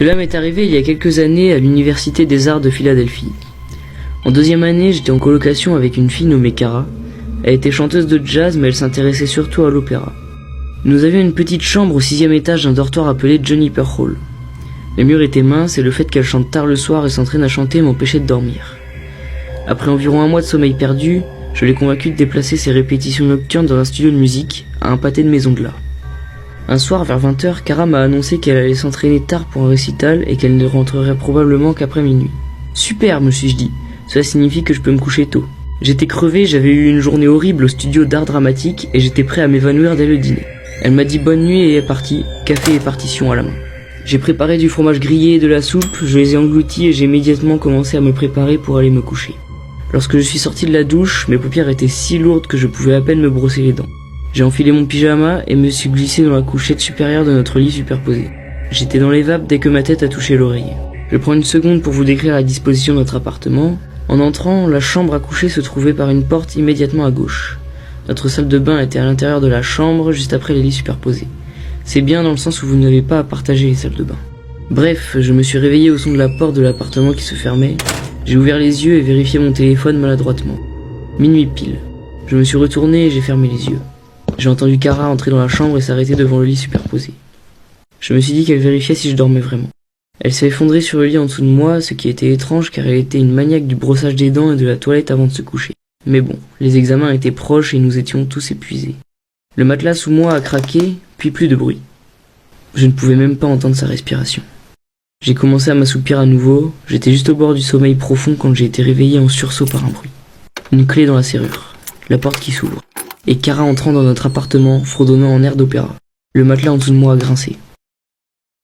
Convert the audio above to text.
Cela m'est arrivé il y a quelques années à l'Université des Arts de Philadelphie. En deuxième année, j'étais en colocation avec une fille nommée Cara. Elle était chanteuse de jazz, mais elle s'intéressait surtout à l'opéra. Nous avions une petite chambre au 6e étage d'un dortoir appelé Juniper Hall. Les murs étaient minces et le fait qu'elle chante tard le soir et s'entraîne à chanter m'empêchait de dormir. Après environ un mois de sommeil perdu, je l'ai convaincue de déplacer ses répétitions nocturnes dans un studio de musique, à un pâté de maison de l'art. Un soir, vers 20h, Cara m'a annoncé qu'elle allait s'entraîner tard pour un récital et qu'elle ne rentrerait probablement qu'après minuit. Super, me suis-je dit. Cela signifie que je peux me coucher tôt. J'étais crevé, j'avais eu une journée horrible au studio d'art dramatique et j'étais prêt à m'évanouir dès le dîner. Elle m'a dit bonne nuit et est partie, café et partition à la main. J'ai préparé du fromage grillé et de la soupe, je les ai engloutis et j'ai immédiatement commencé à me préparer pour aller me coucher. Lorsque je suis sorti de la douche, mes paupières étaient si lourdes que je pouvais à peine me brosser les dents. J'ai enfilé mon pyjama et me suis glissé dans la couchette supérieure de notre lit superposé. J'étais dans les vapes dès que ma tête a touché l'oreiller. Je prends une seconde pour vous décrire la disposition de notre appartement. En entrant, la chambre à coucher se trouvait par une porte immédiatement à gauche. Notre salle de bain était à l'intérieur de la chambre, juste après les lits superposés. C'est bien dans le sens où vous n'avez pas à partager les salles de bain. Bref, je me suis réveillé au son de la porte de l'appartement qui se fermait. J'ai ouvert les yeux et vérifié mon téléphone maladroitement. Minuit pile. Je me suis retourné et j'ai fermé les yeux. J'ai entendu Cara entrer dans la chambre et s'arrêter devant le lit superposé. Je me suis dit qu'elle vérifiait si je dormais vraiment. Elle s'est effondrée sur le lit en dessous de moi, ce qui était étrange car elle était une maniaque du brossage des dents et de la toilette avant de se coucher. Mais bon, les examens étaient proches et nous étions tous épuisés. Le matelas sous moi a craqué, puis plus de bruit. Je ne pouvais même pas entendre sa respiration. J'ai commencé à m'assoupir à nouveau, j'étais juste au bord du sommeil profond quand j'ai été réveillé en sursaut par un bruit. Une clé dans la serrure, la porte qui s'ouvre, et Cara entrant dans notre appartement, fredonnant en air d'opéra. Le matelas en dessous de moi a grincé.